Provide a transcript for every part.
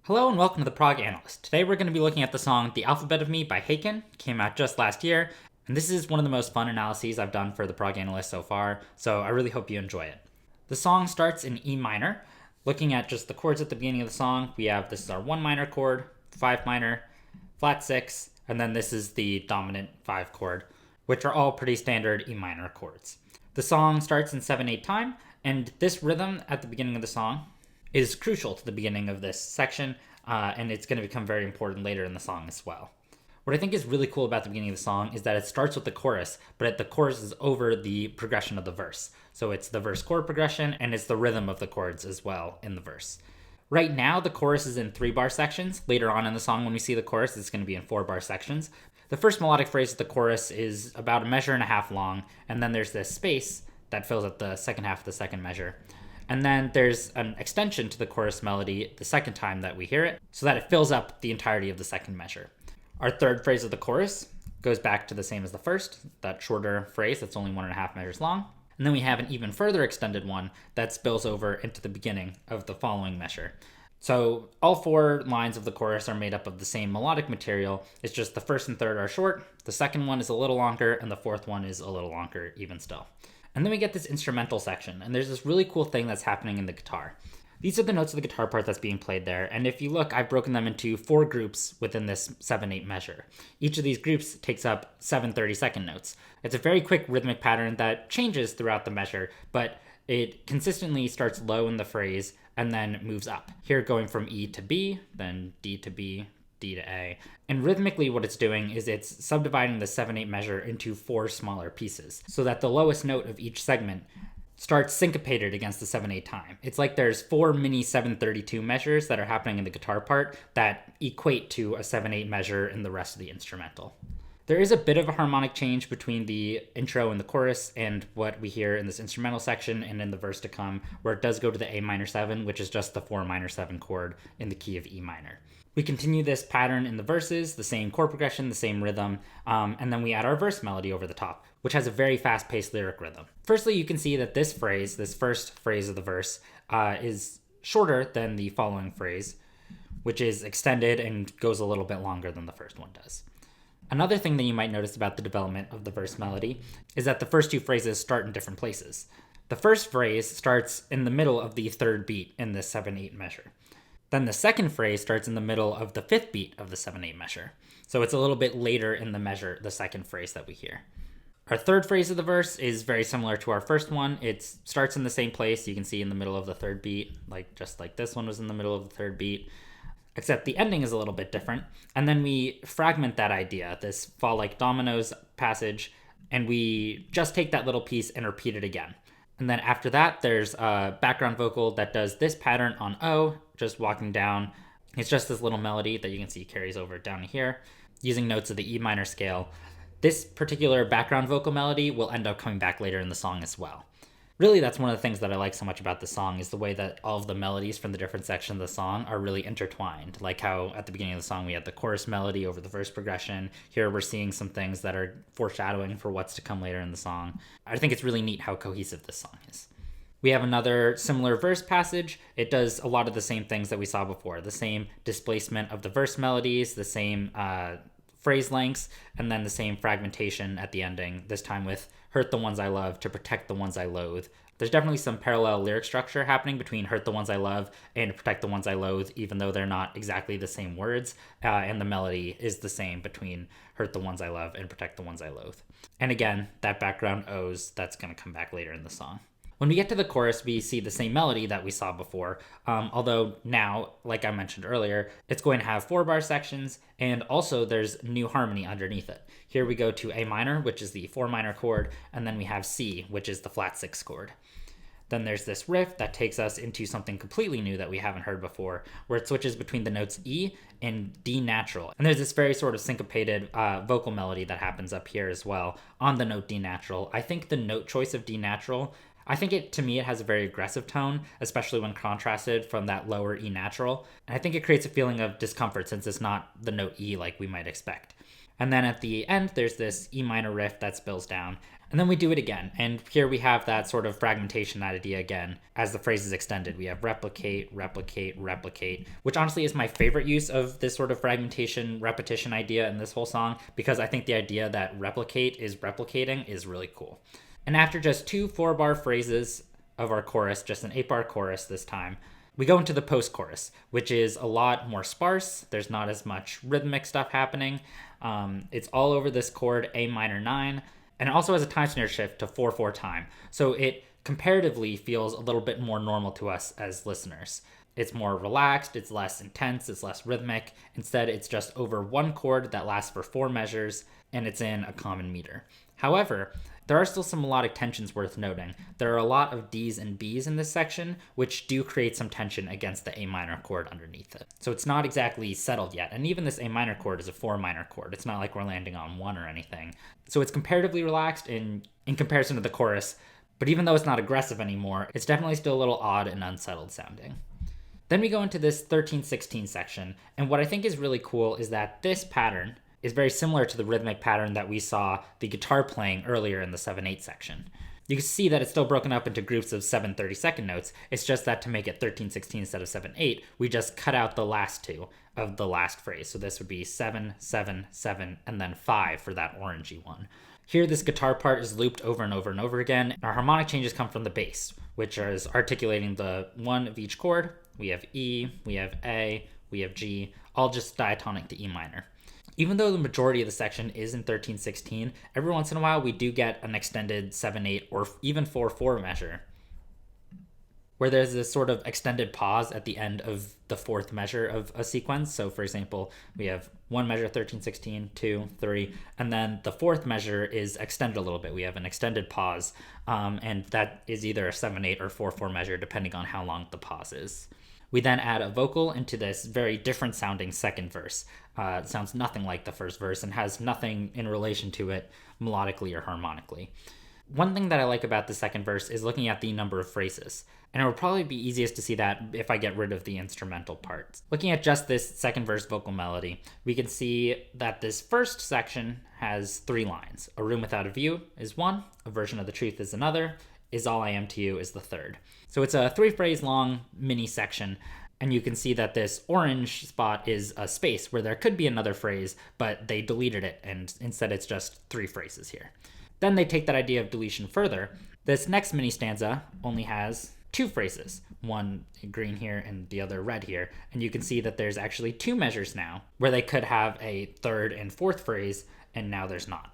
Hello and welcome to the Prog Analyst. Today we're going to be looking at the song The Alphabet of Me by Haken. Came out just last year, and this is one of the most fun analyses I've done for the Prog Analyst so far, so I really hope you enjoy it. The song starts in E minor. Looking at just the chords at the beginning of the song, we have this is our 1 minor chord, 5 minor, flat 6, and then this is the dominant 5 chord, which are all pretty standard E minor chords. The song starts in 7/8 time, and this rhythm at the beginning of the song is crucial to the beginning of this section, and it's going to become very important later in the song as well. What I think is really cool about the beginning of the song is that it starts with the chorus, but the chorus is over the progression of the verse. So it's the verse chord progression, and it's the rhythm of the chords as well in the verse. Right now, the chorus is in 3-bar sections. Later on in the song, when we see the chorus, it's going to be in 4-bar sections. The first melodic phrase of the chorus is about 1.5 measures long, and then there's this space that fills up the second half of the second measure. And then there's an extension to the chorus melody the second time that we hear it, so that it fills up the entirety of the second measure. Our third phrase of the chorus goes back to the same as the first, that shorter phrase that's only 1.5 measures long. And then we have an even further extended one that spills over into the beginning of the following measure. So all 4 lines of the chorus are made up of the same melodic material. It's just the first and third are short, the second one is a little longer, and the fourth one is a little longer even still. And then we get this instrumental section, and there's this really cool thing that's happening in the guitar. These are the notes of the guitar part that's being played there, and if you look, I've broken them into 4 groups within this 7/8 measure. Each of these groups takes up 7 30-second notes. It's a very quick rhythmic pattern that changes throughout the measure, but it consistently starts low in the phrase and then moves up. Here going from E to B, then D to B, D to A. And rhythmically what it's doing is it's subdividing the 7/8 measure into 4 smaller pieces so that the lowest note of each segment starts syncopated against the 7/8 time. It's like there's 4 mini 7/32 measures that are happening in the guitar part that equate to a 7/8 measure in the rest of the instrumental. There is a bit of a harmonic change between the intro and the chorus and what we hear in this instrumental section and in the verse to come, where it does go to the A minor 7, which is just the 4 minor 7 chord in the key of E minor. We continue this pattern in the verses, the same chord progression, the same rhythm, and then we add our verse melody over the top, which has a very fast-paced lyric rhythm. Firstly, you can see that this phrase, this first phrase of the verse, is shorter than the following phrase, which is extended and goes a little bit longer than the first one does. Another thing that you might notice about the development of the verse melody is that the first 2 phrases start in different places. The first phrase starts in the middle of the 3rd beat in this 7/8 measure. Then the second phrase starts in the middle of the 5th beat of the 7/8 measure. So it's a little bit later in the measure, the second phrase that we hear. Our third phrase of the verse is very similar to our first one. It starts in the same place. You can see in the middle of the 3rd beat, just like this one was in the middle of the 3rd beat, except the ending is a little bit different. And then we fragment that idea, this fall like dominoes passage, and we just take that little piece and repeat it again. And then after that, there's a background vocal that does this pattern on O, just walking down. It's just this little melody that you can see carries over down here, using notes of the E minor scale. This particular background vocal melody will end up coming back later in the song as well. Really, that's one of the things that I like so much about the song is the way that all of the melodies from the different sections of the song are really intertwined. Like how at the beginning of the song we had the chorus melody over the verse progression. Here we're seeing some things that are foreshadowing for what's to come later in the song. I think it's really neat how cohesive this song is. We have another similar verse passage. It does a lot of the same things that we saw before. The same displacement of the verse melodies, the same phrase lengths, and then the same fragmentation at the ending, this time with hurt the ones I love to protect the ones I loathe. There's definitely some parallel lyric structure happening between hurt the ones I love and protect the ones I loathe, even though they're not exactly the same words, and the melody is the same between hurt the ones I love and protect the ones I loathe. And again, that background O's, that's going to come back later in the song. When we get to the chorus, we see the same melody that we saw before, although now, like I mentioned earlier, it's going to have 4-bar sections, and also there's new harmony underneath it. Here we go to A minor, which is the 4 minor chord, and then we have C, which is the flat 6 chord. Then there's this riff that takes us into something completely new that we haven't heard before, where it switches between the notes E and D natural. And there's this very sort of syncopated vocal melody that happens up here as well on the note D natural. I think the note choice of D natural, to me, it has a very aggressive tone, especially when contrasted from that lower E natural. And I think it creates a feeling of discomfort since it's not the note E like we might expect. And then at the end, there's this E minor riff that spills down. And then we do it again. And here we have that sort of fragmentation idea again as the phrase is extended. We have replicate, replicate, replicate, which honestly is my favorite use of this sort of fragmentation, repetition idea in this whole song, because I think the idea that replicate is replicating is really cool. And after just 2 4-bar phrases of our chorus, just an 8-bar chorus this time, we go into the post-chorus, which is a lot more sparse. There's not as much rhythmic stuff happening. It's all over this chord A minor 9. And it also has a time snare shift to 4/4 time. So it comparatively feels a little bit more normal to us as listeners. It's more relaxed, it's less intense, it's less rhythmic. Instead, it's just over one chord that lasts for 4 measures, and it's in a common meter. However, there are still some melodic tensions worth noting. There are a lot of Ds and Bs in this section, which do create some tension against the A minor chord underneath it. So it's not exactly settled yet. And even this A minor chord is a 4 minor chord. It's not like we're landing on 1 or anything. So it's comparatively relaxed in comparison to the chorus, but even though it's not aggressive anymore, it's definitely still a little odd and unsettled sounding. Then we go into this 13/16 section, and what I think is really cool is that this pattern is very similar to the rhythmic pattern that we saw the guitar playing earlier in the 7/8 section. You can see that it's still broken up into groups of 7 30-second notes. It's just that to make it 13/16 instead of 7/8, we just cut out the last 2 of the last phrase. So this would be 7, 7, 7, and then 5 for that orangey one. Here, this guitar part is looped over and over and over again. Our harmonic changes come from the bass, which is articulating the one of each chord. We have E, we have A, we have G, all just diatonic to E minor. Even though the majority of the section is in 13/16, every once in a while we do get an extended 7/8 or even 4/4 measure, where there's this sort of extended pause at the end of the 4th measure of a sequence. So for example, we have 1 measure 13/16, 2, 3, and then the 4th measure is extended a little bit. We have an extended pause, and that is either a 7/8 or 4/4 measure depending on how long the pause is. We then add a vocal into this very different sounding second verse. It sounds nothing like the first verse and has nothing in relation to it melodically or harmonically. One thing that I like about the second verse is looking at the number of phrases, and it would probably be easiest to see that if I get rid of the instrumental parts. Looking at just this second verse vocal melody, we can see that this first section has 3 lines. A room without a view is 1, a version of the truth is another, is all I am to you is the 3rd. So it's a 3-phrase long mini section, and you can see that this orange spot is a space where there could be another phrase, but they deleted it, and instead it's just 3 phrases here. Then they take that idea of deletion further. This next mini stanza only has 2 phrases, one green here and the other red here, and you can see that there's actually 2 measures now, where they could have a 3rd and 4th phrase, and now there's not.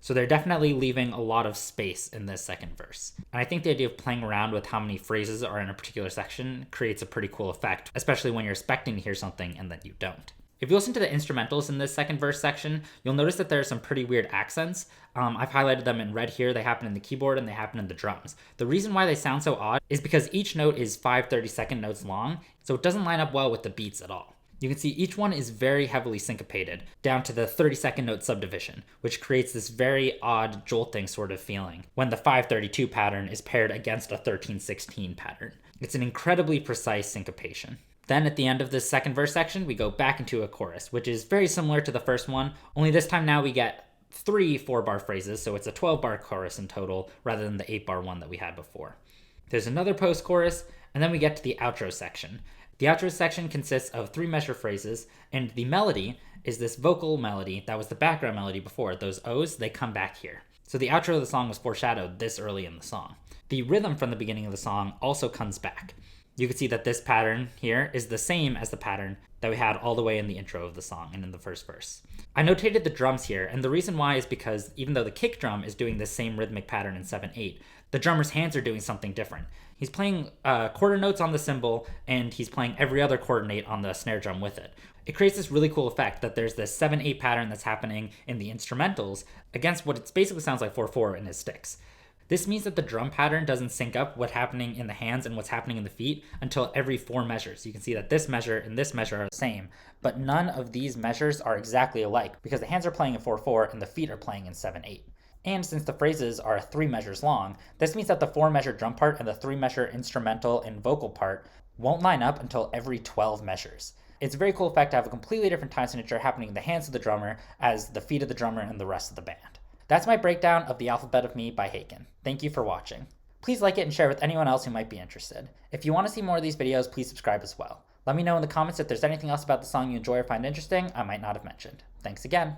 So they're definitely leaving a lot of space in this second verse. And I think the idea of playing around with how many phrases are in a particular section creates a pretty cool effect, especially when you're expecting to hear something and then you don't. If you listen to the instrumentals in this second verse section, you'll notice that there are some pretty weird accents. I've highlighted them in red here. They happen in the keyboard and they happen in the drums. The reason why they sound so odd is because each note is 5 30-second notes long, so it doesn't line up well with the beats at all. You can see each one is very heavily syncopated, down to the 30-second note subdivision, which creates this very odd jolting sort of feeling when the 5/32 pattern is paired against a 13/16 pattern. It's an incredibly precise syncopation. Then at the end of this second verse section, we go back into a chorus, which is very similar to the first one, only this time now we get 3 4-bar phrases, so it's a 12-bar chorus in total, rather than the 8-bar one that we had before. There's another post-chorus, and then we get to the outro section. The outro section consists of 3 measure phrases, and the melody is this vocal melody that was the background melody before. Those O's, they come back here. So the outro of the song was foreshadowed this early in the song. The rhythm from the beginning of the song also comes back. You can see that this pattern here is the same as the pattern that we had all the way in the intro of the song and in the first verse. I notated the drums here, and the reason why is because even though the kick drum is doing the same rhythmic pattern in 7/8, the drummer's hands are doing something different. He's playing quarter notes on the cymbal, and he's playing every other quarter note on the snare drum with it. It creates this really cool effect that there's this 7/8 pattern that's happening in the instrumentals against what it basically sounds like 4/4 in his sticks. This means that the drum pattern doesn't sync up what's happening in the hands and what's happening in the feet until every 4 measures. You can see that this measure and this measure are the same, but none of these measures are exactly alike because the hands are playing in 4/4 and the feet are playing in 7/8. And since the phrases are 3 measures long, this means that the 4-measure drum part and the 3-measure instrumental and vocal part won't line up until every 12 measures. It's a very cool effect to have a completely different time signature happening in the hands of the drummer as the feet of the drummer and the rest of the band. That's my breakdown of The Alphabet of Me by Haken. Thank you for watching. Please like it and share with anyone else who might be interested. If you want to see more of these videos, please subscribe as well. Let me know in the comments if there's anything else about the song you enjoy or find interesting I might not have mentioned. Thanks again.